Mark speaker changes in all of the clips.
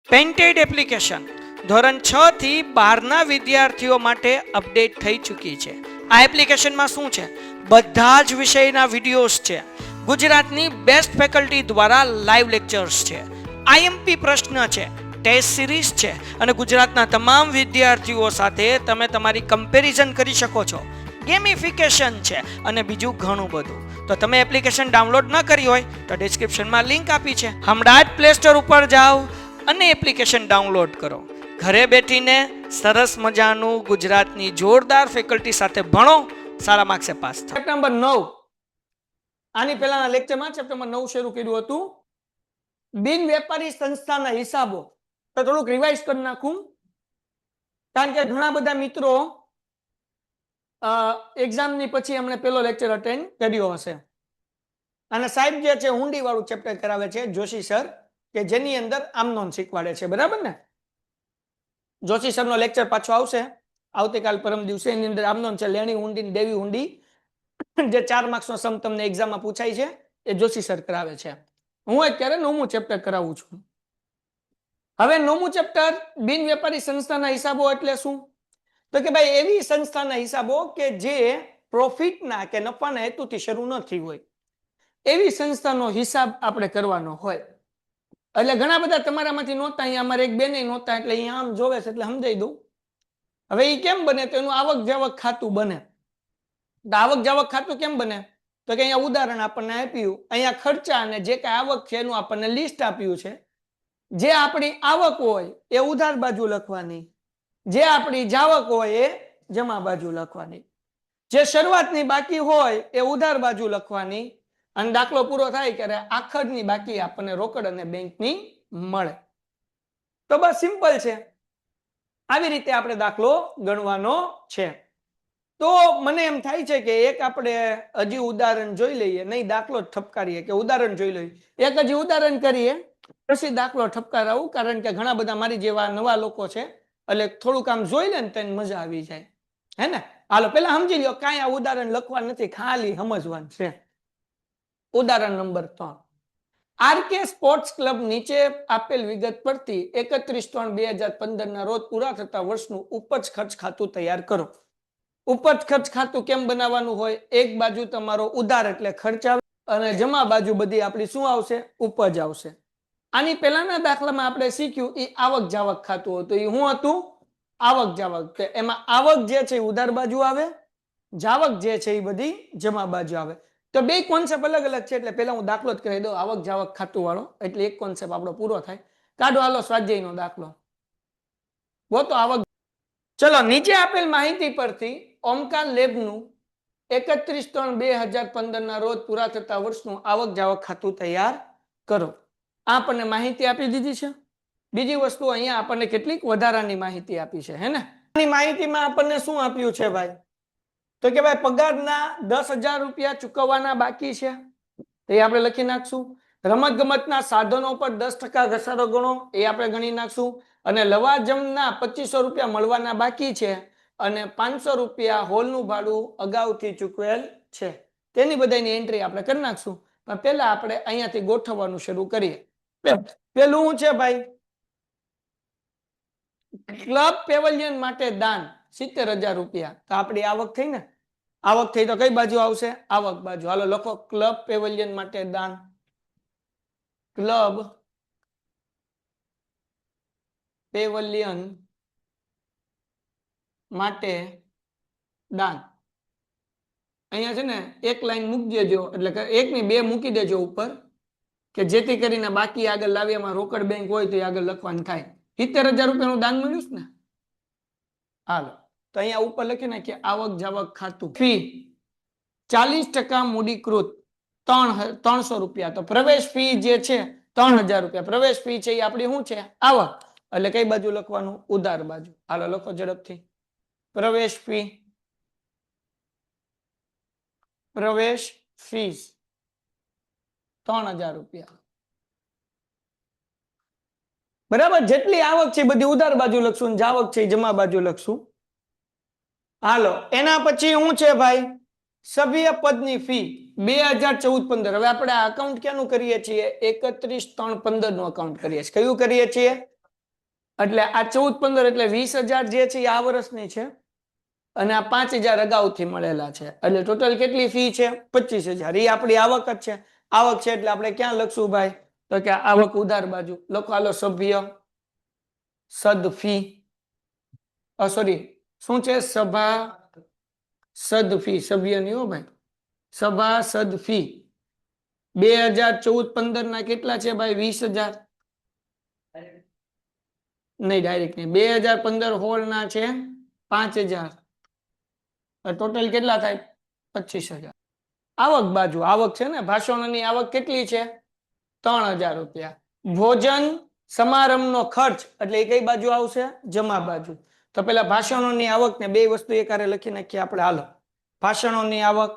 Speaker 1: Painted application ધોરણ 6 થી 12ના વિદ્યાર્થીઓ માટે અપડેટ થઈ ચૂકી છે. આ એપ્લિકેશનમાં શું છે? બધા જ વિષયના વિડીયોઝ છે. ગુજરાતની બેસ્ટ ફેકલ્ટી દ્વારા લાઈવ લેક્ચર્સ છે. આઈએમપી પ્રશ્ન છે, ટેસ્ટ સિરીઝ છે અને ગુજરાતના તમામ વિદ્યાર્થીઓ સાથે તમે તમારી કમ્પેરિઝન કરી શકો છો. ગેમિફિકેશન છે અને બીજું ઘણું બધું. તો તમે એપ્લિકેશન ડાઉનલોડ ન કરી હોય તો ડિસ્ક્રિપ્શનમાં લિંક આપી છે. હમણાં જ પ્લે સ્ટોર ઉપર જાઓ અને એપ્લિકેશન ડાઉનલોડ કરો. ઘરે બેઠીને સરસ મજાનું ગુજરાતની જોરદાર ફેકલ્ટી સાથે ભણો, સારા માર્ક્સે પાસ થાઓ. ચેપ્ટર નંબર 9, આની પહેલાના લેક્ચરમાં ચેપ્ટર નંબર 9 શરૂ કર્યું હતું. બિન વેપારી સંસ્થાના હિસાબો. તો થોડુંક રિવાઇઝ કરી નાખું, કારણ કે ઘણા બધા મિત્રો એક્ઝામની પછી અમને પેલો લેક્ચર અટેન્ડ કર્યો હશે. અને સાહેબ જે છે ઊંડી વાળું ચેપ્ટર કરાવે છે જોશી સર, કે જેની અંદર આમનોન શીખવાડે છે. બરાબર ને? જોશી સરનો લેક્ચર પાછો આવશે આવતીકાલ પરમ દિવસે. એની અંદર આમનોન છે, લેણી ઊંડી, દેવી ઊંડી, જે 4 માર્ક્સનો સમ તમને એક્ઝામમાં પૂછાય છે એ જોશી સર કરાવે છે. હું અત્યારે 9મું ચેપ્ટર કરાવું છું. હવે 9મું ચેપ્ટર બિન વેપારી સંસ્થાના હિસાબો એટલે શું? તો કે ભાઈ એવી સંસ્થાના હિસાબો કે જે પ્રોફિટના કે નફાના હેતુથી શરૂ ન થઈ હોય, એવી સંસ્થાનો હિસાબ આપણે કરવાનો હોય. એટલે ઘણા બધા તમારામાંથી નહોતા, અહીંયા અમારે એક બેને નહોતા, એટલે અહીંયા આમ જોવે છે એટલે સમજાઈ દઉં. હવે એ કેમ બને? તો એનું આવક જાવક ખાતું બને. તો આવક જાવક ખાતું કેમ બને? તો કે અહીંયા ઉદાહરણ આપણને આપ્યું, અહીંયા ખર્ચા અને જે કાંઈ આવક છે એનું આપણને લિસ્ટ આપ્યું છે. જે આપણી આવક હોય એ ઉધાર બાજુ લખવાની, જે આપણી જાવક હોય એ જમા બાજુ લખવાની, જે શરૂઆતની બાકી હોય એ ઉધાર બાજુ લખવાની, અને દાખલો પૂરો થાય ત્યારે આખરની બાકી આપણને રોકડ અને બેંકની મળે. તો બસ સિમ્પલ છે. આવી રીતે આપણે દાખલો ગણવાનો છે. તો મને એમ થાય છે કે એક આપણે હજી ઉદાહરણ જોઈ લઈએ, નહીં દાખલો જ ઠપકારીએ, કે ઉદાહરણ જોઈ લઈએ. એક હજી ઉદાહરણ કરીએ પછી દાખલો ઠપકારાવું, કારણ કે ઘણા બધા મારી જેવા નવા લોકો છે એટલે થોડુંક આમ જોઈ લે ને તો મજા આવી જાય. હે ને? હાલો પેલા સમજી લો, કાંઈ આ ઉદાહરણ લખવા નથી, ખાલી સમજવાનું છે. ઉદાહરણ નંબર 3. આરકે સ્પોર્ટ્સ ક્લબ નીચે આપેલ વિગત પરથી 31/3/2015 ના રોજ પૂરા થતા વર્ષનું ઉપજ ખર્ચ ખાતું તૈયાર કરો. ઉપજ ખર્ચ ખાતું કેમ બનાવવાનું હોય? એક બાજુ તમારો ઉધાર એટલે ખર્ચ આવે અને જમા બાજુ બધી આપણી શું આવશે? ઉપજ આવશે. આની પહેલાના દાખલામાં આપણે શીખ્યું એ આવક જાવક ખાતું હતું. એ શું હતું? આવક જાવક. એમાં આવક જે છે એ ઉધાર બાજુ આવે, જાવક જે છે એ બધી જમા બાજુ આવે. તો બે કોન્સેપ્ટ અલગ અલગ છે, એટલે પેલા હું દાખલો જ કરી દઉં આવક જાવક ખાતું વાળો, એટલે એક કોન્સેપ્ટ આપણો પૂરો થાય. કાઢો હાલો સ્વાધ્યાયનો દાખલો. તો આવક. ચલો, નીચે આપેલ માહિતી પરથી ઓમકાર લેબનું 31/3/2015 ના રોજ પૂરા થતા વર્ષનું આવક જાવક ખાતું તૈયાર કરો. આપણને માહિતી આપી દીધી છે. બીજી વસ્તુ અહીંયા આપણને કેટલીક વધારાની માહિતી આપી છે. હે ને? આની માહિતીમાં આપણને શું આપ્યું છે ભાઈ? તો કે ભાઈ પગારના 10,000 રૂપિયા ચૂકવવાના બાકી છે, એ આપણે લખી નાખશું. રમત ગમતના સાધનો પર 10% ઘસારો ગણો, એ આપણે ગણી નાખશું. અને લવાજમના 2500 રૂપિયા મળવાના બાકી છે અને 500 રૂપિયા હોલનું ભાડું અગાઉથી ચૂકવેલ છે, તેની બધાની એન્ટ્રી આપણે કરી નાખશું. પણ પહેલા આપણે અહીંયાથી ગોઠવવાનું શરૂ કરીએ. પેલું શું છે ભાઈ? ક્લબ પેવેલિયન માટે દાન 70,000 રૂપિયા. તો આપણી આવક થઈ ને? આવક થઈ તો કઈ બાજુ આવશે? આવક બાજુ. હાલો લખો, ક્લબ પેવેલિયન માટે દાન. ક્લબ પેવેલિયન માટે દાન. અહીંયા છે ને એક લાઈન મૂકી દેજો, એટલે કે 1 ની 2 મૂકી દેજો ઉપર, કે જેથી કરીને બાકી આગળ લાવ્યામાં રોકડ બેંક હોય તો એ આગળ લખવાનું થાય. 70,000 રૂપિયાનું દાન મળ્યું છે ને? હાલો તો અહીંયા ઉપર લખી નાખીએ આવક જાવક ખાતું. ફી 40% મૂડીકૃત 300 રૂપિયા. તો પ્રવેશ ફી જે છે 3,000 રૂપિયા પ્રવેશ ફી છે, એ આપણી શું છે? આવક. એટલે કઈ બાજુ લખવાનું? ઉધાર બાજુ. હાલો લખો ઝડપથી. પ્રવેશ ફી, પ્રવેશ ફીસ 3,000 રૂપિયા. બરાબર? જેટલી આવક છે બધી ઉધાર બાજુ લખશું, જાવક છે જમા બાજુ લખશું. હાલો એના પછી શું છે ભાઈ? સભ્ય પદની ફી 2014-15. હવે આપણે આ અકાઉન્ટ ક્યાંનું કરીએ છીએ? 31/3/15 નું અકાઉન્ટ કરીએ છીએ. કયું કરીએ છીએ? એટલે આ 14-15 એટલે 20,000 જે છે એ આ વર્ષની છે અને આ 5,000 અગાઉથી મળેલા છે એટલે ટોટલ કેટલી ફી છે 25,000 એ આપણી આવક જ છે આવક છે એટલે આપણે ક્યાં લખશું ભાઈ તો કે આવક ઉધાર બાજુ લખો હાલો સભ્ય સદ ફી સોરી શું છે સભા સદ ફી સભ્ય નહીં હો ભાઈ સભા સદ ફી 2014-15 ના કેટલા છે ભાઈ 20,000 નહીં ડાયરેક્ટ નહીં 2015-16 ના છે 5,000 ટોટલ કેટલા થાય 25,000 આવક બાજુ આવક છે ને ભાષણોની આવક કેટલી છે 3,000 રૂપિયા ભોજન સમારંભનો ખર્ચ એટલે એ કઈ બાજુ આવશે જમા બાજુ તો પેલા ભાષણોની આવક ને બે વસ્તુ એકારે લખી નાખીએ આપણે હાલો ભાષણોની આવક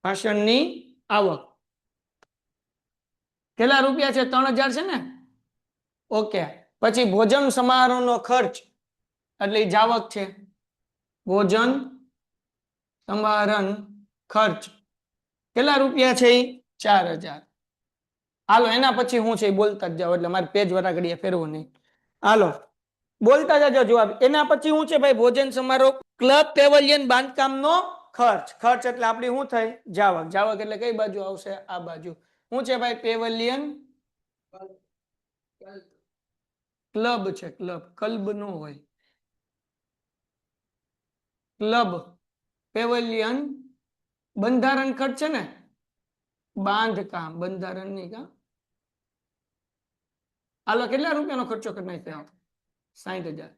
Speaker 1: ભાષણની આવક કેટલા રૂપિયા છે 3,000 છે ને ઓકે પછી ભોજન સમારોહનો ખર્ચ એટલે જાવક છે ભોજન સમારંભ ખર્ચ કેટલા રૂપિયા છે 4,000 હાલો એના પછી હું છે બોલતા જ જાઓ એટલે મારે પેજ વાળા ઘડિયા ફેરવું નહીં હાલો બોલતા જાજો જવાબ એના પછી હું છે ભાઈ ભોજન સમારોહ ક્લબ પેવેલિયન બાંધકામનો ખર્ચ ખર્ચ એટલે આપણી શું થાય જાવક જાવક એટલે કઈ બાજુ આવશે આ બાજુ શું છે ભાઈ પેવેલિયન ક્લબ છે ક્લબ ક્લબ નો હોય ક્લબ પેવેલિયન બંધારણ ખર્ચ છે ને બાંધકામ બંધારણ ની કા હાલો કેટલા રૂપિયાનો ખર્ચો કરી નાખ્યો 60,000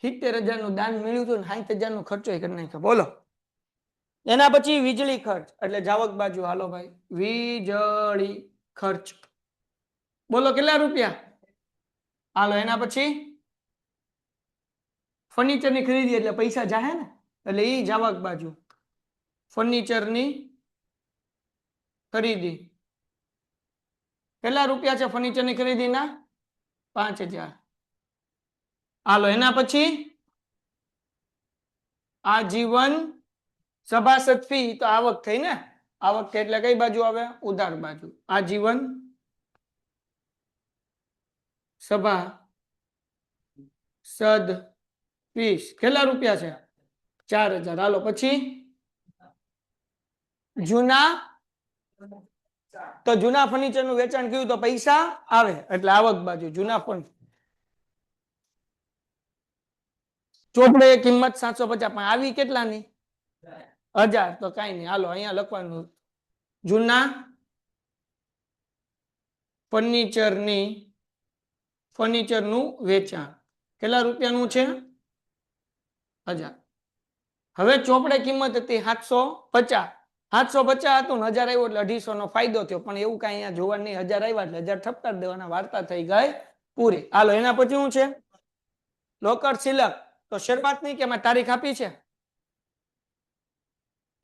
Speaker 1: 70,000 નું દાન મળ્યું હતું ને 60,000 નો ખર્ચો કરી નાખ્યો બોલો એના પછી વીજળી ખર્ચ એટલે જાવક બાજુ હાલો ભાઈ વીજળી ખર્ચ બોલો કેટલા રૂપિયા હાલો એના પછી ફર્નિચર ની ખરીદી એટલે પૈસા જાહે ને એટલે ઈ જાવક બાજુ ફર્નિચર ની ખરીદી કેટલા રૂપિયા છે ફર્નિચર ની ખરીદી ના 5,000 હાલો એના પછી આજીવન સભાસદ ફી તો આવક થઈ ને આવક એટલે કઈ બાજુ આવે ઉધાર બાજુ આજીવન સભા સદ ફીસ કેટલા રૂપિયા છે 4,000 હાલો પછી જૂના તો જૂના ફર્નિચર નું વેચાણ કર્યું તો પૈસા આવે એટલે આવક બાજુ જૂના ફર્નિચર ચોપડે કિંમત 750 પણ આવી કેટલાની 1,000 તો કઈ નહીં હાલો અહીંયા લખવાનું જૂના ફર્નિચરનું વેચાણ કેટલા રૂપિયાનું છે 1,000 હવે ચોપડે કિંમત હતી 750 750 હતું ને 1,000 આવ્યો એટલે 250 નો ફાયદો થયો પણ એવું કઈ અહીંયા જોવા નહીં 1,000 આવ્યા એટલે 1,000 ઠપકાર દેવાના વાર્તા થઈ ગઈ પૂરી હાલો એના પછી શું છે લોકર સિલક તો શરૂઆતની કે એમાં તારીખ આપી છે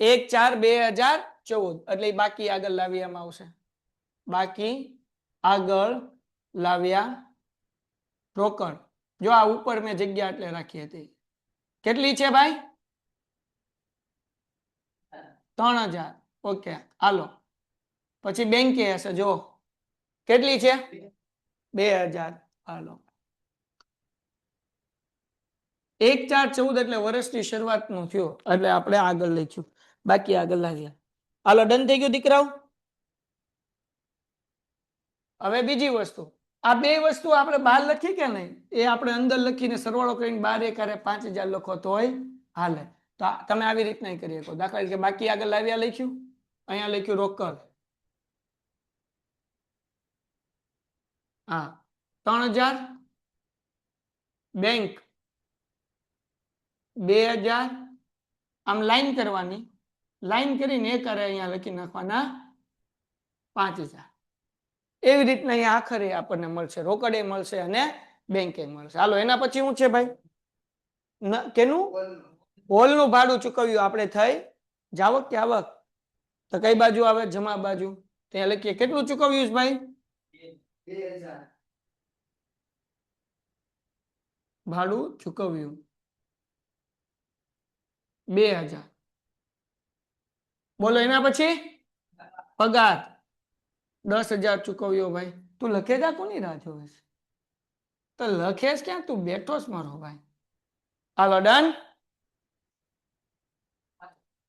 Speaker 1: 1/4/2014 એટલે બાકી આગળ લાવ્યામાં આવશે બાકી આગળ લાવ્યા રોકડ જો આ ઉપર મેં જગ્યા એટલે રાખી હતી કેટલી છે ભાઈ 3,000 ઓકે હાલો પછી બેંકે હશે જો કેટલી છે 2,000 હાલો 1/4/14 એટલે વર્ષની શરૂઆતનું થયું એટલે આપણે આગળ લખ્યું બાકી આગળ લાવ્યા હાલો ડન થઈ ગયું દીકરાઓ હવે બીજી વસ્તુ આ બે વસ્તુ આપણે બહાર લખી કે નહીં એ આપણે અંદર લખીને સરવાળો કરીને બાર એકારે 5,000 લખો તોય હાલે તો તમે આવી રીતના કરી શકો દાખલા તરીકે બાકી આગળ લાવ્યા લખ્યું અહીંયા લખ્યું રોકડ હા 3,000 બેંક 2,000 આમ લાઈન કરવાની લાઈન કરીને એકારે અહીંયા લખી નાખવાના 5,000 એવી રીતના અહીંયા આખરે આપણને મળશે રોકડે મળશે અને બેંકે મળશે હાલો એના પછી શું છે ભાઈ કેનું હોલનું ભાડું ચૂકવ્યું આપણે થઈ જાવક કે આવક તો કઈ બાજુ આવે જમા બાજુ ત્યાં લખીએ કેટલું ચૂકવ્યું છે ભાઈ 2,000 ભાડું ચૂકવ્યું 2,000 બોલો એના પછી પગાર 10,000 ચૂકવ્યો ભાઈ તું લખે જા કોની રાહ જોવે છે? તો લખેશ ક્યાં? તું બેઠો જ મારો ભાઈ. હાલો ડન.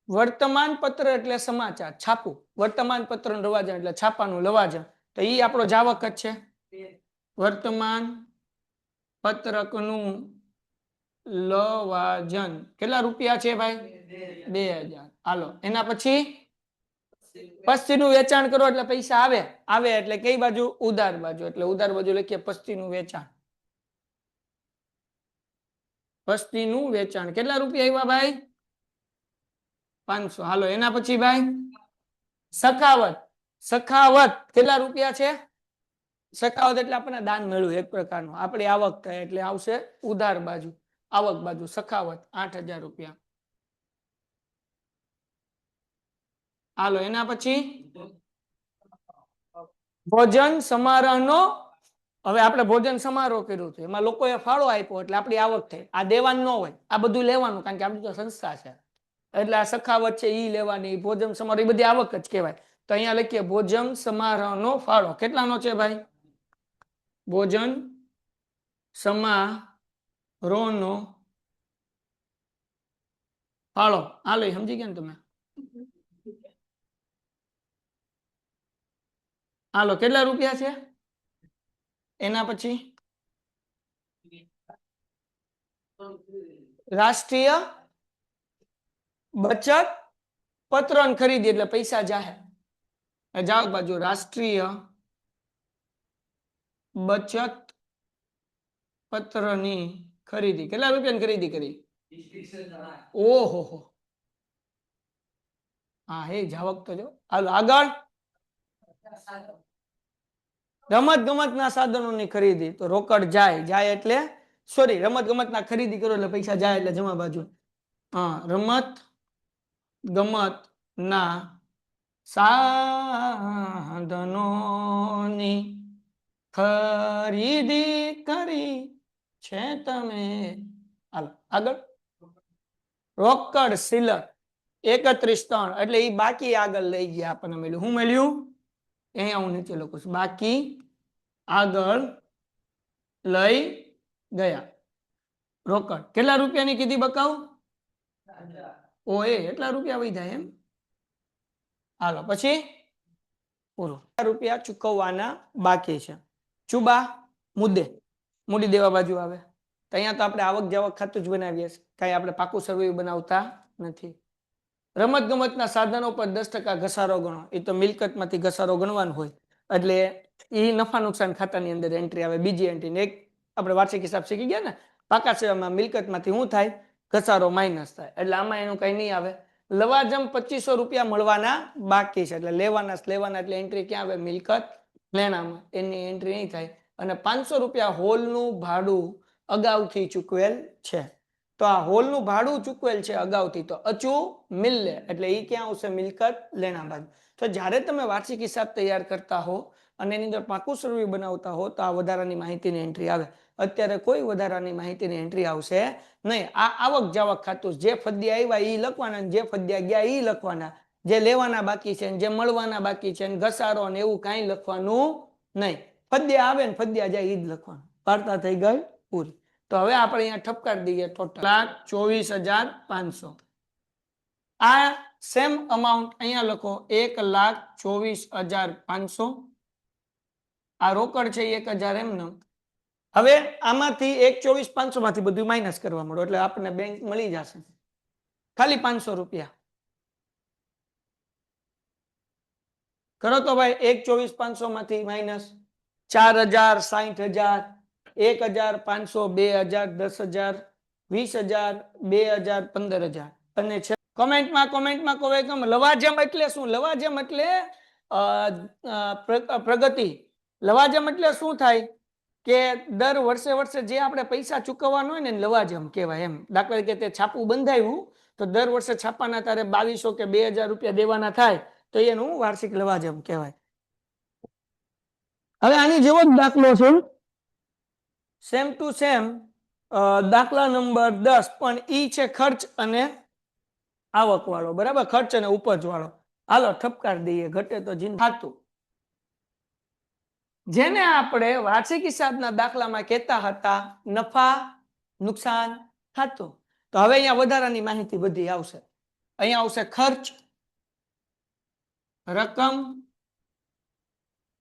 Speaker 1: વર્તમાન પત્ર એટલે સમાચાર છાપું. વર્તમાન પત્ર લવાજમ એટલે છાપાનું લવાજમ. તો ઈ આપણો જાવક જ છે. વર્તમાન પત્રકનું લવાજન કેટલા રૂપિયા છે ભાઈ? 2000. હાલો એના પછી પસ્તીનું વેચાણ કરો એટલે પૈસા આવે. આવે એટલે કઈ બાજુ? ઉધાર બાજુ. એટલે ઉધાર બાજુ લખીએ પસ્તીનું વેચાણ. પસ્તીનું વેચાણ કેટલા રૂપિયા આવ્યા ભાઈ? 500. હાલો એના પછી ભાઈ સખાવત. સખાવત કેટલા રૂપિયા છે? સખાવત એટલે આપણને દાન મળ્યું એક પ્રકારનું. આપણી આવક થાય એટલે આવશે ઉધાર બાજુ. આવક બાજુ સખાવત 8000 રૂપિયા. હાલો એના પછી ભોજન સમારોહનો. હવે આપણે ભોજન સમારોહ કર્યું છે એમાં લોકોએ ફાળો આપ્યો એટલે આપણી આવક થઈ. આ દેવાનું ન હોય, આ બધું લેવાનું કારણ કે આપણી તો સંસ્થા છે. એટલે આ સખાવત છે ઈ લેવાની, ભોજન સમારોહ એ બધી આવક જ કહેવાય. તો અહીંયા લખીએ ભોજન સમારોહનો ફાળો કેટલાનો છે ભાઈ? ભોજન સમારોહનો ફાળો. હાલો સમજી ગયા ને તમે? હાલો કેટલા રૂપિયા છે? એના પછી રાષ્ટ્રીય બચત પત્ર ખરીદી એટલે પૈસા જાહેર. જાવ બાજુ રાષ્ટ્રીય બચત પત્રની ખરીદી કેટલા રૂપિયાની ખરીદી કરી? ઓહો. હા હે જાવક તો જો. હાલો આગળ રમત ગમતના સાધનોની ખરીદી. તો રોકડ જાય એટલે સોરી રમત ગમતના ખરીદી કરો એટલે પૈસા જાય એટલે જમા બાજુ. હા રમત ગમત ના સાધનોની ખરીદી કરી છે તમે. હાલો આગળ રોકડ સિલક 31,3 એટલે એ બાકી આગળ લઈ ગયા આપણને મળ્યું. શું મળ્યું? અહીંયા હું નીચે લખું છું બાકી આગળ લઈ ગયા. રોકડ કેટલા રૂપિયાની કીધી બકાવ? ઓએ એટલા રૂપિયા વધ્યા એમ. હાલો પછી પૂરું. રૂપિયા ચૂકવવાના બાકી છે. ચુબા મુદ્દે મૂડી દેવા બાજુ આવે. તો અહીંયા તો આપણે આવક જાવક ખાતું જ બનાવીએ છીએ. કાંઈ આપણે પાકું સરવૈયું બનાવતા નથી. રમત ગમતના સાધનો પર 10% ઘસારો ગણો. એ તો મિલકતમાંથી ઘસારો ગણવાનો હોય એટલે એ નફા નુકસાન ખાતાની અંદર એન્ટ્રી આવે. બીજી એન્ટ્રી એક આપણે વાર્ષિક હિસાબ શીખી ગયા ને. પાકા સેવામાં મિલકતમાંથી શું થાય? ઘસારો માઇનસ થાય. એટલે આમાં એનું કઈ નહીં આવે. લવાજમ 2500 રૂપિયા મળવાના બાકી છે એટલે લેવાના એટલે એન્ટ્રી ક્યાં આવે? મિલકત લેણામાં. એની એન્ટ્રી નહીં થાય. અને 500 રૂપિયા હોલનું ભાડું અગાઉથી ચૂકવેલ છે. તો આ હોલનું ભાડું ચૂકવેલ છે અગાઉથી તો અચૂ મિલ્લે એટલે એ ક્યાં આવશે? મિલકત લેણા બાજુ. તો જ્યારે તમે વાર્ષિક હિસાબ તૈયાર કરતા હો અને એની અંદર પાકું સરવૈયું બનાવતા હો તો આ વધારાની માહિતીની એન્ટ્રી આવે. અત્યારે કોઈ વધારાની માહિતીની એન્ટ્રી આવશે નહીં. આ આવક જાવક ખાતું જે ફદ્યા આવ્યા એ લખવાના, જે ફદ્યા ગયા એ લખવાના, જે લેવાના બાકી છે જે મળવાના બાકી છે ઘસારો ને એવું કાંઈ લખવાનું નહીં. ફદ્યા આવે ને ફદ્યા જાય એ જ લખવાનું. વાર્તા થઈ ગઈ પૂરી. તો હવે આપણે અહીંયા ઠપકારી દઈએ ટોટલ 1,24,500. આ સેમ અમાઉન્ટ અહીંયા લખો 1,24,500. આ રોકડ છે 1000 એમને. હવે આમાંથી 1,24,500 માંથી બધું માઇનસ કરવા મળો એટલે આપણને બેંક મળી જશે ખાલી 500 રૂપિયા. કરો તો ભાઈ 1,24,500 માંથી માઇનસ 4,000, 60,000, 1,500, 2,000, 10,000, 20,000, 2,000, 15,000 અને છે કોમેન્ટમાં કહો એકમ લવાજમ એટલે શું? લવાજમ એટલે પ્રગતિ. લવાજમ એટલે શું થાય કે દર વર્ષે જે આપણે પૈસા ચૂકવવાનો હોય ને લવાજમ કહેવાય એમ. દાખલા તરીકે તે છાપું બંધાયું તો દર વર્ષે છાપાના તારે 2,200 કે 2,000 રૂપિયા દેવાના થાય તો એનું વાર્ષિક લવાજમ કહેવાય. હવે આની જેવો જ દાખલો છે સેમ ટુ સેમ દાખલા નંબર 10 પણ ઈ છે ખર્ચ અને આવક વાળો. બરાબર, ખર્ચ અને ઉપજ વાળો. હાલો ઠપકાર દઈએ ઘટે તો જીન ખાતું. જેને આપણે વાર્ષિક હિસાબના દાખલામાં કહેતા હતા નફા નુકસાન ખાતું. તો હવે અહીંયા વધારાની માહિતી બધી આવશે. અહીંયા આવશે ખર્ચ, રકમ,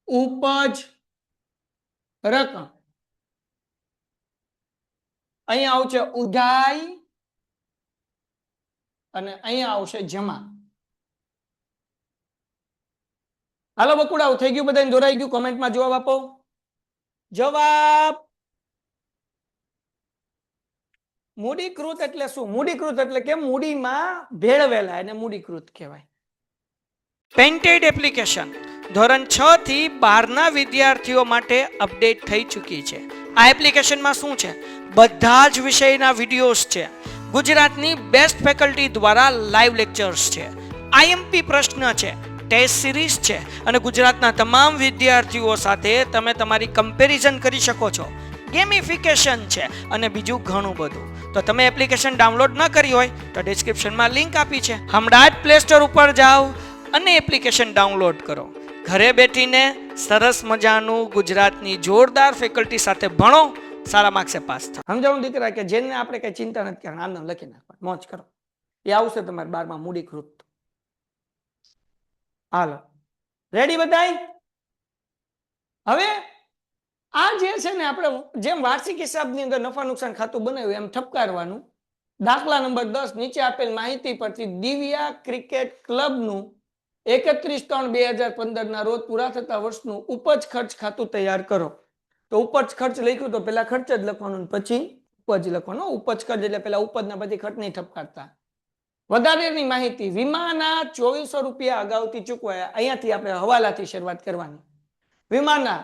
Speaker 1: ઉપજ, રકમ. અહીંયા આવશે ઉધાઈ અને અહીંયા આવશે જમા. હાલો બકુડાઓ, થઈ ગયું બધાને દોરાઈ ગયું? કોમેન્ટમાં જવાબ આપો. જવાબ મૂડીકૃત એટલે શું? મૂડીકૃત એટલે કે મૂડીમાં ભેળવેલા, એને મૂડીકૃત કહેવાય. પેન્ટેડ એપ્લિકેશન ધોરણ 6 થી 12 ના વિદ્યાર્થીઓ માટે અપડેટ થઈ ચૂકી છે. આ એપ્લિકેશનમાં શું છે? બધા જ વિષયના વિડીયોઝ છે. ગુજરાતની બેસ્ટ ફેકલ્ટી દ્વારા લાઈવ લેક્ચર્સ છે. આઈએમપી પ્રશ્ન છે, ટેસ્ટ સિરીઝ છે અને ગુજરાતના તમામ વિદ્યાર્થીઓ સાથે તમે તમારી કમ્પેરિઝન કરી શકો છો. ગેમિફિકેશન છે અને બીજું ઘણું બધું. તો તમે એપ્લિકેશન ડાઉનલોડ ન કરી હોય તો ડિસ્ક્રિપ્શનમાં લિંક આપી છે. હમણાં જ પ્લે સ્ટોર ઉપર જાઓ અને એપ્લિકેશન ડાઉનલોડ કરો. ઘરે બેઠીને સરસ મજાનું ગુજરાતની જોરદાર ફેકલ્ટી સાથે ભણો, સારા માર્ક્સે પાસ થાઓ. સમજાવું દીકરા કે જેને આપણે કઈ ચિંતા નથી કરવાની, આમ લખી નાખવાનું, મોજ કરો. એ આવશે તમારે 12માં મૂડીકૃત. હાલો, રેડી બધાય? હવે આ જે છે ને, આપણે જેમ વાર્ષિક હિસાબની અંદર નફા નુકસાન ખાતું બનાવ્યું એમ ઠપકારવાનું. દાખલા નંબર 10 નીચે આપેલ માહિતી પરથી દિવ્યા ક્રિકેટ ક્લબનું 31/3/2015 ના રોજ પૂરા થતા વર્ષનું ઉપજ ખર્ચ ખાતું તૈયાર કરો. તો ઉપજ ખર્ચ લખ્યું તો પેલા ખર્ચ જ લખવાનું, પછી ઉપજ લખવાનું. ઉપજ ખર્ચ એટલે પેલા ઉપજના પછી ખર્ચ નહીં ઠપકારતા. વધારેની માહિતી, વીમાના 2400 રૂપિયા અગાઉથી ચૂકવાયા. અહીંયાથી આપણે હવાલાથી શરૂઆત કરવાની. વીમાના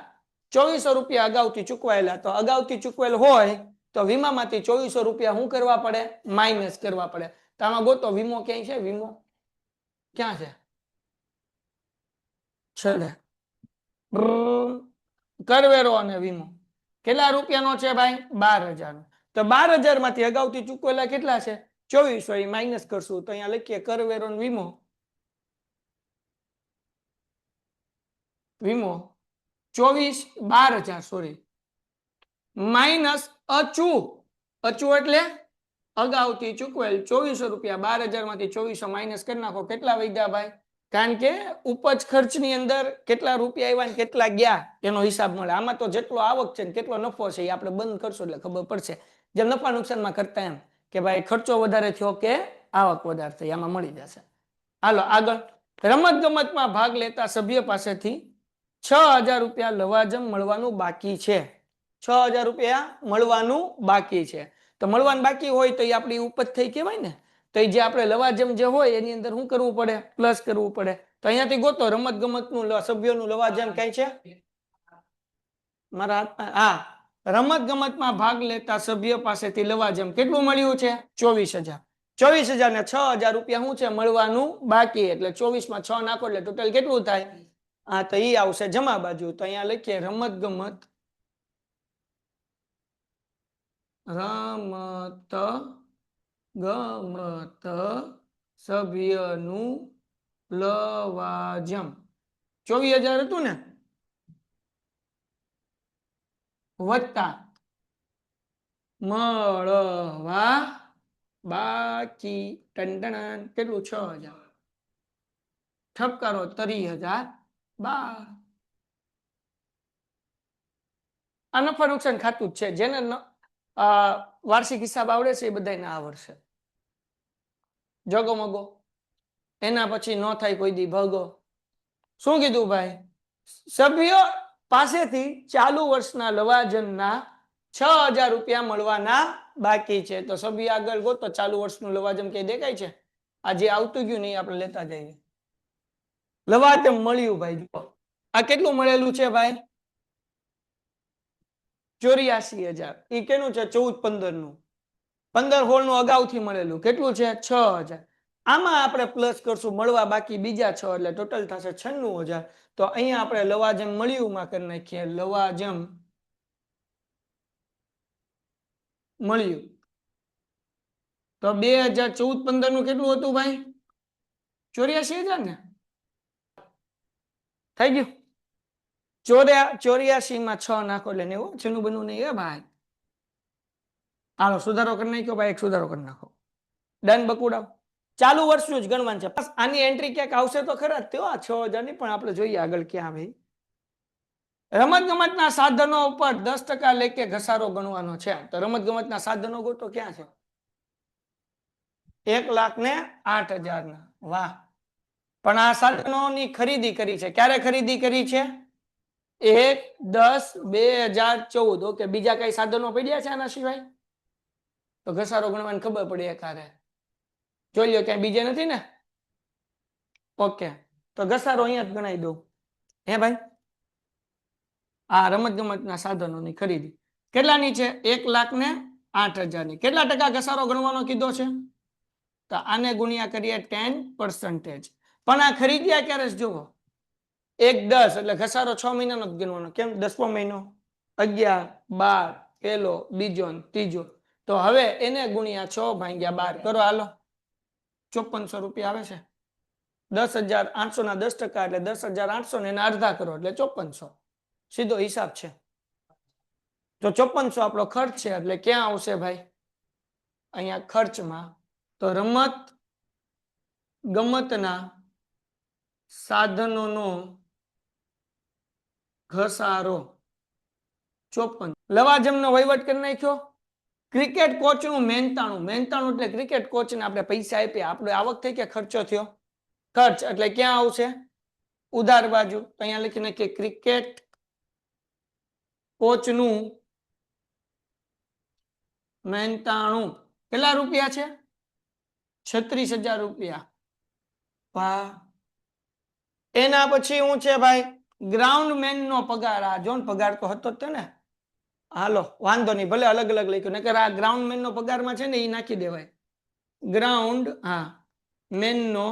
Speaker 1: 2400 રૂપિયા અગાઉથી ચૂકવાયેલા. તો અગાઉથી ચૂકવેલ હોય તો વીમામાંથી 2400 રૂપિયા શું કરવા પડે? માઇનસ કરવા પડે. તો આમાં ગોતો વીમો ક્યાંય છે? વીમો ક્યાં છે? છેલ્લે કરવેરો અને વીમો કેટલા રૂપિયાનો છે ભાઈ? 12,000. તો 12,000 માંથી અગાઉથી ચૂકવેલા કેટલા છે? 2400. એ માઇનસ કરશું તો અહીંયા લખીએ કરવેરો અને વીમો. વીમો 12,000 સોરી માઇનસ અચુ. અચુ એટલે અગાઉથી ચૂકવેલ 2400 રૂપિયા. 12,000 માંથી 2400 માઇનસ કરી નાખો. કેટલા વધ્યા ભાઈ? કારણ કે ઉપજ ખર્ચની અંદર કેટલા રૂપિયા આવ્યા ને કેટલા ગયા એનો હિસાબ મળે. આમાં તો જેટલો આવક છે ને કેટલો નફો છે એ આપણે બંધ કરશો એટલે ખબર પડશે. જેમ નફા નુકસાનમાં કરતા એમ કે ભાઈ ખર્ચો વધારે થયો કે આવક વધારે થઈ, આમાં મળી જશે. હાલો આગળ. રમત ગમતમાં ભાગ લેતા સભ્ય પાસેથી 6,000 રૂપિયા લવાજમ મળવાનું બાકી છે. 6,000 રૂપિયા મળવાનું બાકી છે. તો મળવાનું બાકી હોય તો એ આપણી ઉપજ થઈ કહેવાય ને. તો જે આપણે લવાજમ જે હોય એની અંદર શું કરવું પડે? પ્લસ કરવું પડે. તો અહીંયાથી ગોતો રમત ગમતનું સભ્યોનું લવાજમ કઈ છે મારા હાથમાં? હા, રમત ગમતમાં ભાગ લેતા સભ્ય પાસેથી લવાજમ કેટલું મળ્યું છે? 24,000. 24,000 ને 6,000 રૂપિયા શું છે? મળવાનું બાકી. એટલે 24 માં 6 નાખો એટલે ટોટલ કેટલું થાય? હા, તો ઈ આવશે જમા બાજુ. તો અહીંયા લખીએ રમત ગમત સભ્યનું લવાજમ 24,000 હતું ને, વત્તા મળવા બાકી ટંટણ કેટલું? 6,000. ઠપકારો 30,012. આ નફા નુકસાન ખાતું જ છે. જેને વાર્ષિક હિસાબ આવડે છે એ બધાને આવડશે. જગો મગો એના પછી ન થાય કોઈ દી ભગો. શું કીધું ભાઈ? સભ્યો પાસેથી ચાલુ વર્ષના લવાજમના 6,000 રૂપિયા મળવાના બાકી છે. તો સભ્ય આગળ ગોતો ચાલુ વર્ષનું લવાજમ કઈ દેખાય છે? આ જે આવતું ગયું નહીં આપણે લેતા જઈએ. લવાજમ મળ્યું ભાઈ. જુઓ આ કેટલું મળેલું છે ભાઈ? 84,000. એ કેનું છે? 14-15 નું. 15-16 નું અગાઉથી મળેલું કેટલું છે? 6,000. આમાં આપણે પ્લસ કરશું મળવા બાકી બીજા 6 એટલે ટોટલ થશે 96,000. તો અહીંયા આપણે લવાજમ મળ્યું માં કરી નાખીએ. લવાજમ મળ્યું તો 2014-15 નું કેટલું હતું ભાઈ? 84,000 ને થઈ ગયું. 84 માં 6 નાખો એટલે 90 છેનું બનવું નહીં હે ભાઈ. હાલો સુધારો કરી નાખ્યો ભાઈ, એક સુધારો કરી નાખો. ડન બકુડાવ. ચાલુ વર્ષનું જ ગણવાનું છે. આની એન્ટ્રી ક્યાંક આવશે તો ખરા જ તેઓ આ 6000 ની, પણ આપણે જોઈએ આગળ ક્યાં આવે. રમત ગમતના સાધનો ઉપર 10% લેખે ઘસારો ગણવાનો છે. તો રમત ગમતના સાધનો ગોતો ક્યાં છે? 1,08,000 ના. વાહ. પણ આ સાધનોની ખરીદી કરી છે. ક્યારે ખરીદી કરી છે? 1/10/2014. ઓકે, બીજા કઈ સાધનો પડ્યા છે આના સિવાય? તો ઘસારો ગણવાની ખબર પડી એકારે. જોઈ લો ક્યાંય બીજે નથી ને? ઓકે, તો ઘસારો અહીંયા જ ગણાવી દઉં. હે ભાઈ, આ રમત ગમતના સાધનોની ખરીદી કેટલાની છે? 1,08,000 ની. કેટલા ટકા ઘસારો ગણવાનો કીધો છે? તો આને ગુણ્યા કરીએ 10%. પણ આ ખરીદ્યા ક્યારે જુઓ 1/10 એટલે ઘસારો 6 મહિનાનો જ ગણવાનો. કેમ? 10મો મહિનો, 11, 12, પહેલો, બીજો, ત્રીજો. તો હવે એને ગુણ્યા 6/12 કરો. હાલો 5400 રૂપિયા આવે છે. 10,800 ના 10% એટલે 10,800 ને એના અડધા કરો એટલે 5400. સીધો હિસાબ છે. તો 5400 આપણો ખર્ચ છે. એટલે ક્યાં આવશે ભાઈ? અહીંયા ખર્ચમાં. તો રમત ગમતના સાધનોનો ઘસારો 54. લવાજમનો વહીવટ કરી નાખ્યો. ક્રિકેટ કોચનું મહેનતાણું. મહેનતાણું એટલે ક્રિકેટ કોચને આપણે પૈસા આપ્યા. આપણે આવક થઈ કે ખર્ચો થયો? ખર્ચ. એટલે ક્યાં આવશે? ઉધાર બાજુ. તો અહીંયા લખી નાખીએ ક્રિકેટ કોચનું મહેનતાણું. કેટલા રૂપિયા છે? 36,000 રૂપિયા. વાહ. એના પછી હું છે ભાઈ? ગ્રાઉન્ડ મેન નો પગાર. આ જોન પગાર તો હતો જ ને. હાલો વાંધો નહીં, ભલે અલગ અલગ લખ્યું નકર આ ગ્રાઉન્ડ મેન નો પગારમાં છે ને એ નાખી દેવાય. ગ્રાઉન્ડ મેન નો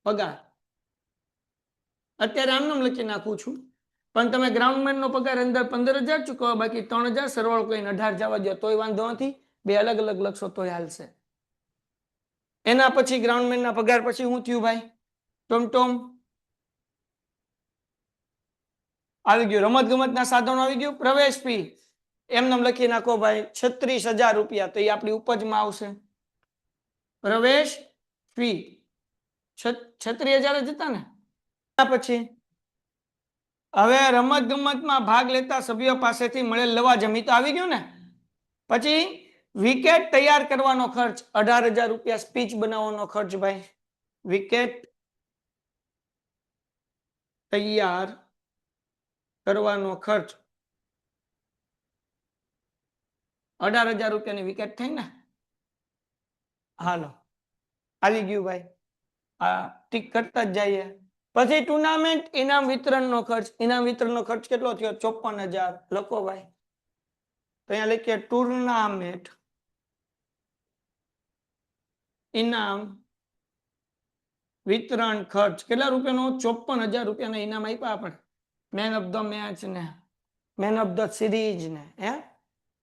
Speaker 1: પગાર અત્યારે આમ નામ લખી નાખું છું, પણ તમે ગ્રાઉન્ડ મેન નો પગાર અંદર 15,000 ચૂકવો, બાકી 3,000 સરવાળો કરીને 18 જવા દો તોય વાંધો નથી. બે અલગ અલગ લખશો તોય હાલશે. એના પછી ગ્રાઉન્ડ મેન ના પગાર પછી શું થયું ભાઈ? ટોમ આવી ગયું. રમત ગમતના સાધનો આવી ગયું. પ્રવેશ ફી એમનેમ લખી નાખો ભાઈ 36,000 રૂપિયા. તો એ આપણી ઉપજમાં આવશે. પ્રવેશ ફી 36,000 જ હતા ને. પછી હવે રમત ગમતમાં ભાગ લેતા સભ્યો પાસેથી મળેલ લવાજમ તો આવી ગયું ને. પછી વિકેટ તૈયાર કરવાનો ખર્ચ 18,000 રૂપિયા. સ્પીચ બનાવવાનો ખર્ચ ભાઈ. વિકેટ તૈયાર કરવાનો ખર્ચ 18,000 રૂપિયાની વિકેટ થઈ ને. હાલો આવી ગયું ભાઈ. આ ટીક કરતા જ જઈએ. પછી ટુર્નામેન્ટ ઇનામ વિતરણનો ખર્ચ. ઇનામ વિતરણનો ખર્ચ કેટલો થયો? 54,000. લખો ભાઈ. તો અહીંયા લખીએ ટુર્નામેન્ટ ઇનામ વિતરણ ખર્ચ કેટલા રૂપિયાનો? 54,000 રૂપિયાના ઇનામ આપ્યા આપણે. મેન ઓફ ધ મેચ ને, મેન ઓફ ધ સિરીઝ ને,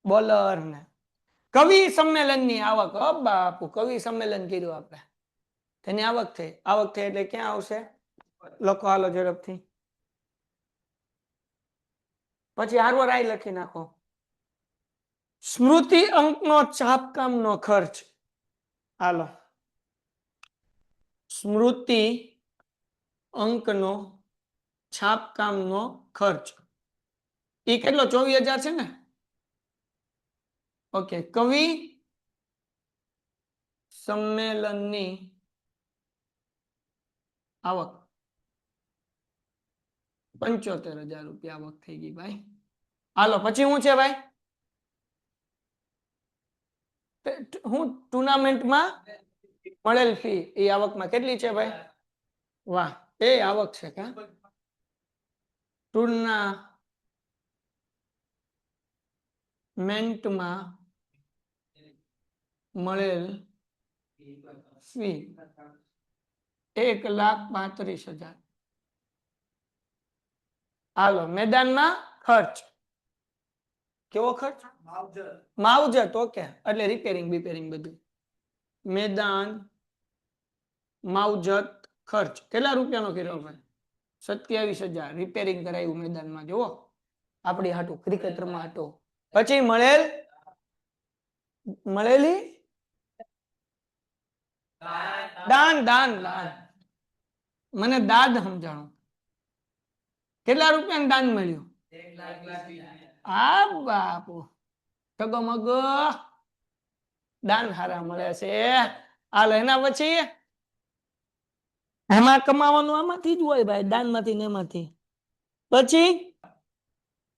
Speaker 1: બોલર ને. કવિ સંમેલનની આવક. બાપુ કવિ સંમેલન કર્યું આપણે, તેની આવક થઈ. આવક થઈ એટલે ક્યાં આવશે? લખો હાલો ઝડપથી. પછી હારવાર આઈ લખી નાખો. સ્મૃતિ અંકનો છાપકામનો ખર્ચ. હાલો સ્મૃતિ અંકનો છાપકામનો ખર્ચ એ કેટલો? 24,000 છે ને. ઓકે. કવિ સંમેલનની આવક 75,000 રૂપિયા આવક થઈ ગઈ ભાઈ. હાલો પછી શું છે ભાઈ? હું ટુર્નામેન્ટમાં મળેલ ફી એ આવકમાં કેટલી છે ભાઈ? વાહ, એ આવક છે કા? ટુર્નામેન્ટમાં મળેલ ફી 1,35,000. હાલો મેદાનમાં ખર્ચ. કેવો ખર્ચ? માવજત. ઓકે, એટલે રિપેરિંગ બીપેરિંગ બધું. મેદાન માવજત ખર્ચ કેટલા રૂપિયાનો કર્યો ભાઈ? 27,000 રિપેરિંગ કરાયું મેદાનમાં જુઓ આપણી હાટું ક્રિકેટરમાં હાટું. પછી મળેલી દાન દાન દાન મને દાદ સમજાણું કેટલા રૂપિયાનું દાન મળ્યું? આ બાપુ ટગમગ દાન હારા મળે છે. હાલ એના પછી એમાં કમાવાનું આમાંથી જ હોય ભાઈ, દાન માંથી ને એમાંથી. પછી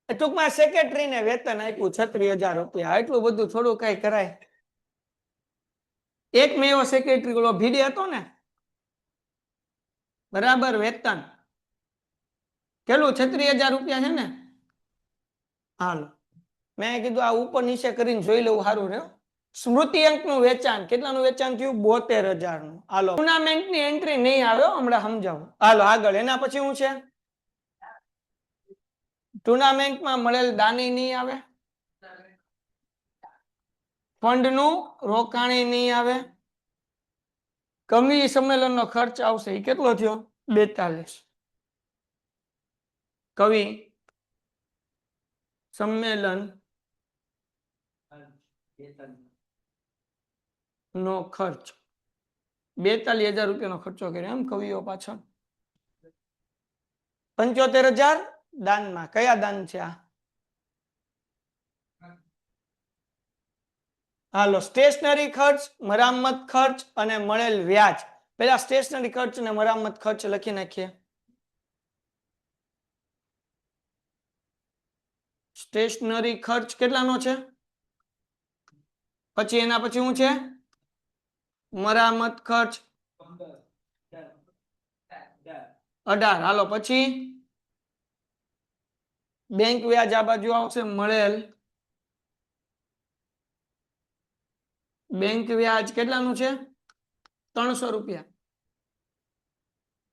Speaker 1: ટૂંકમાં સેક્રેટરીને વેતન આપ્યું 36,000 રૂપિયા. એટલું બધું થોડું કઈ કરાય? એક મેં એવો સેક્રેટરી ઓલો ભીડે હતો ને, બરાબર વેતન કેટલું 36,000 રૂપિયા છે ને. હાલો મેં કીધું આ ઉપર નીચે કરીને જોઈ લેવું સારું રહ્યો. સ્મૃતિ અંકનું વેચાણ કેટલાનું વેચાણ થયું? 72,000 નું. હાલો ટુર્નામેન્ટની એન્ટ્રી નહીં આવે હમણાં સમજાવું. હાલો આગળ એના પછી શું છે? ટુર્નામેન્ટમાં મળેલ દાની નહીં આવે, ફંડનું રોકાણ નહીં આવે, કવિ સંમેલનનો ખર્ચ આવશે. એ કેટલો થયો? 42. કવિ સંમેલન નો ખર્ચ 42,000 રૂપિયાનો ખર્ચો કર્યો એમ કવિઓ પાછળ. 75,000 દાનમાં. કયા દાન છે આ? હાલો સ્ટેશનરી ખર્ચ, મરામત ખર્ચ અને મળેલ વ્યાજ. પેલા સ્ટેશનરી ખર્ચ અને મરામત ખર્ચ લખી નાખીએ. સ્ટેશનરી ખર્ચ કેટલાનો છે? પછી એના પછી શું છે? મરામત ખર્ચ 18. હાલો પછી બેંક વ્યાજ આ બાજુ આવશે. મળેલ બેંક વ્યાજ કેટલાનું છે? 300 રૂપિયા.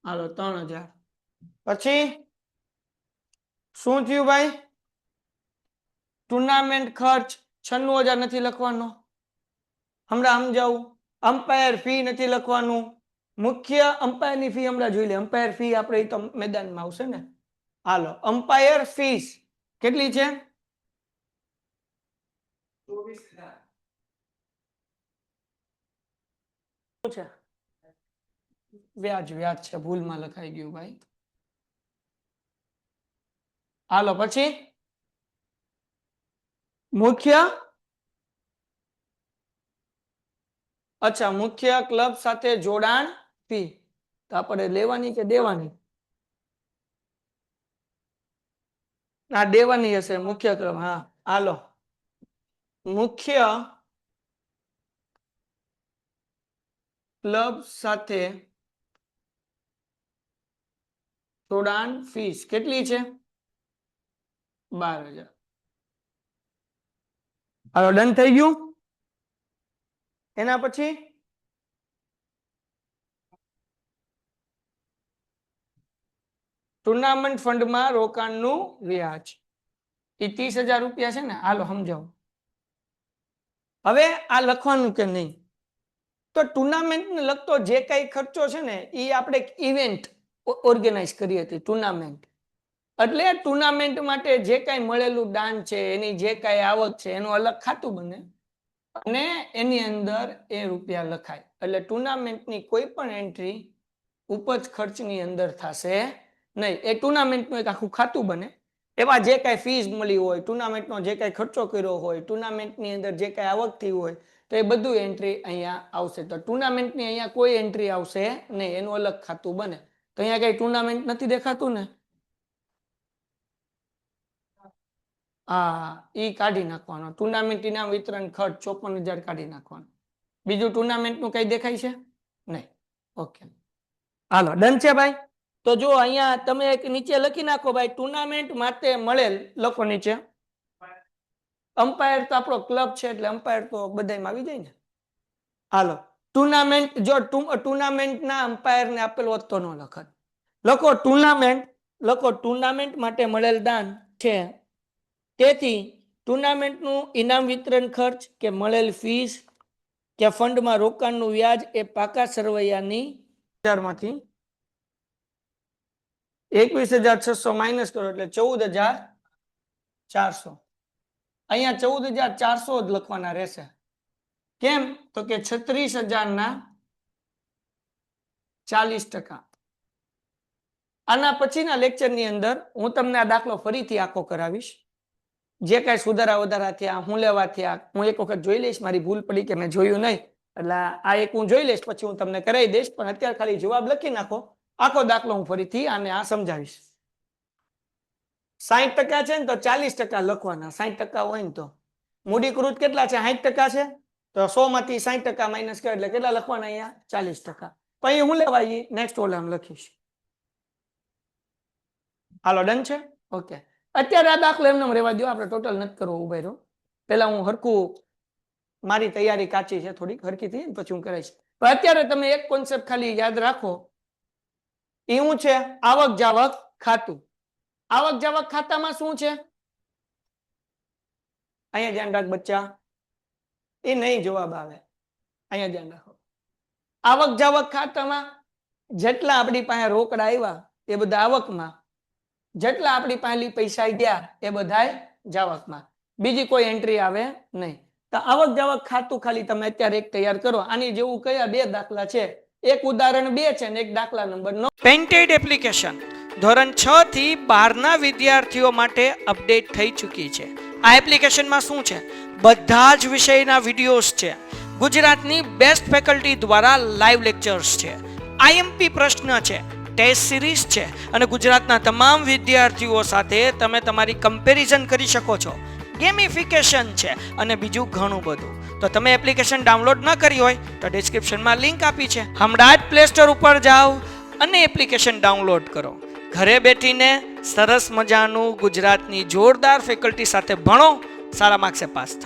Speaker 1: હાલો 3,000. પછી શું થયું ભાઈ? ટુર્નામેન્ટ ખર્ચ 96,000 નથી લખવાનો. હમણાં સમજાવું. અમ્પાયર ફી નથી લખવાનું. મુખ્ય અમ્પાયરની ફી હમણાં જોઈ લે. અમ્પાયર ફી આપણે તો મેદાનમાં આવશે ને. હાલો અમ્પાયર ફીસ કેટલી છે? 24,000. વ્યાજ વ્યાજ છે, ભૂલમાં લખાઈ ગયું ભાઈ. હાલો પછી મુખ્ય, અચ્છા મુખ્ય ક્લબ સાથે જોડાણ ફી તો આપણે લેવાની કે દેવાની? આ દેવાની હશે મુખ્ય ક્લબ. હા હાલો મુખ્ય ક્લબ સાથે જોડાણ ફીસ કેટલી છે? 12,000. હાલો ડન થઈ ગયું. એના પછી ટુર્નામેન્ટ ફંડમાં રોકાણનું વ્યાજ એ 30,000 રૂપિયા છે ને. હાલો સમજાવો. હવે આ લખવાનું કે નહીં? તો ટુર્નામેન્ટને લગતો જે કઈ ખર્ચો છે ને એ આપણે ઇવેન્ટ ઓર્ગેનાઇઝ કરી હતી ટુર્નામેન્ટ. એટલે ટુર્નામેન્ટ માટે જે કઈ મળેલું દાન છે, એની જે કઈ આવક છે એનું અલગ ખાતું બને અને એની અંદર એ રૂપિયા લખાય. એટલે ટુર્નામેન્ટની કોઈ પણ એન્ટ્રી ઉપજ ખર્ચની અંદર થશે નહીં. એ ટુર્નામેન્ટનું એક આખું ખાતું બને. એમાં જે કઈ ફીસ મળી હોય, ટુર્નામેન્ટનો જે કઈ ખર્ચો કર્યો હોય, ટુર્નામેન્ટની અંદર જે કઈ આવક થઈ હોય તો એ બધું એન્ટ્રી અહીંયા આવશે. તો ટુર્નામેન્ટની અહીંયા કોઈ એન્ટ્રી આવશે નહીં, એનું અલગ ખાતું બને. તો અહીંયા કઈ ટુર્નામેન્ટ નથી દેખાતું ને? હા ઈ કાઢી નાખવાનો. ટુર્નામેન્ટ ઇનામ વિતરણ ખર્ચ 54,000 કાઢી નાખવાનો. બીજું ટુર્નામેન્ટનું કઈ દેખાય છે? નહીં. ઓકે હાલો ડન છે ભાઈ. તો જો અહીંયા તમે એક નીચે લખી નાખો ભાઈ, ટુર્નામેન્ટ માટે મળેલ. લખો નીચે. અમ્પાયર તો આપણો ક્લબ છે એટલે અમ્પાયર તો બધામાં આવી જાય ને. હાલો ટુર્નામેન્ટ, જો ટુર્નામેન્ટના અમ્પાયર ને આપેલો હોત તો ન લખત. લખો ટુર્નામેન્ટ, લખો ટુર્નામેન્ટ માટે મળેલ દાન છે. તેથી ટુર્નામેન્ટનું ઇનામ વિતરણ ખર્ચ કે મળેલ ફીસ કે ફંડમાં રોકાણનું વ્યાજ એ પાકા સરવૈયાની માંથી 21,600 માઇનસ કરો એટલે 14,400. અહીંયા 14,400 જ લખવાના રહેશે. કેમ? તો કે 36,000 ના 40%. આના પછીના લેક્ચરની અંદર હું તમને આ દાખલો ફરીથી આખો કરાવીશ. જે કાંઈ સુધારા વધારા થયા, હું લેવા થયા, હું એક વખત જોઈ લઈશ. મારી ભૂલ પડી કે મેં જોયું નહીં, એટલે આ એક હું જોઈ લઈશ, પછી હું તમને કરાવી દઈશ. પણ અત્યારે ખાલી જવાબ લખી નાખો. આખો દાખલો હું ફરીથી આને આ સમજાવીશ. 60% છે ને તો 40% લખવાના. 60% હોય ને તો મૂડીકૃત કેટલા છે? 60% છે. તો 100 માંથી 60% માઇનસ કરે એટલે કેટલા લખવાના? અહીંયા 40%. પછી હું લેવા નેક્સ્ટ ઓલામ લખીશ. હાલો, ડન છે? ઓકે. અત્યારે આ દાખલો એમને રહેવા દો, આપણે ટોટલ નથી કરવો. ઉભા રહ્યો, પેલા હું હરખું, મારી તૈયારી કાચી છે થોડીક, હરખી થઈ પછી હું કરાવીશ. પણ અત્યારે તમે એક કોન્સેપ્ટ ખાલી યાદ રાખો. એ શું છે? આવક જાવક ખાતું. આવક જાવક ખાતામાં શું છે? અહીંયા ધ્યાન રાખ બચ્ચા, એ નહીં જવાબ આવે. અહીંયા ધ્યાન રાખો. આવક જાવક ખાતામાં જેટલા આપણી પાસે રોકડા આવ્યા એ બધા આવકમાં, જેટલા આપણી પાસે પૈસા ગયા એ બધા જાવકમાં. બીજી કોઈ એન્ટ્રી આવે નહીં. તો આવક જાવક ખાતું ખાલી તમે અત્યારે એક તૈયાર કરો. આની જેવું કયા બે દાખલા છે? એક ઉદાહરણ 2 છે અને એક દાખલા નંબર 9. પેન્ટેડ એપ્લિકેશન ધોરણ 6 થી 12 ના વિદ્યાર્થીઓ માટે અપડેટ થઈ ચૂકી છે. આ એપ્લિકેશનમાં શું છે? બધા જ વિષયના વિડીયોઝ છે. ગુજરાતની બેસ્ટ ફેકલ્ટી દ્વારા લાઈવ લેક્ચર્સ છે. આઈએમપી પ્રશ્ન છે, ટેસ્ટ સિરીઝ છે અને ગુજરાતના તમામ વિદ્યાર્થીઓ સાથે તમે તમારી કમ્પેરિઝન કરી શકો છો. ગેમિફિકેશન છે અને બીજું ઘણું બધું. તો તમે એપ્લિકેશન ડાઉનલોડ ન કરી હોય તો ડિસ્ક્રિપ્શનમાં લિંક આપી છે. હમણાં જ પ્લે સ્ટોર ઉપર જાઓ અને એપ્લિકેશન ડાઉનલોડ કરો. ઘરે બેઠીને સરસ મજાનું ગુજરાતની જોરદાર ફેકલ્ટી સાથે ભણો, સારા માર્ક્સે પાસ થાઓ.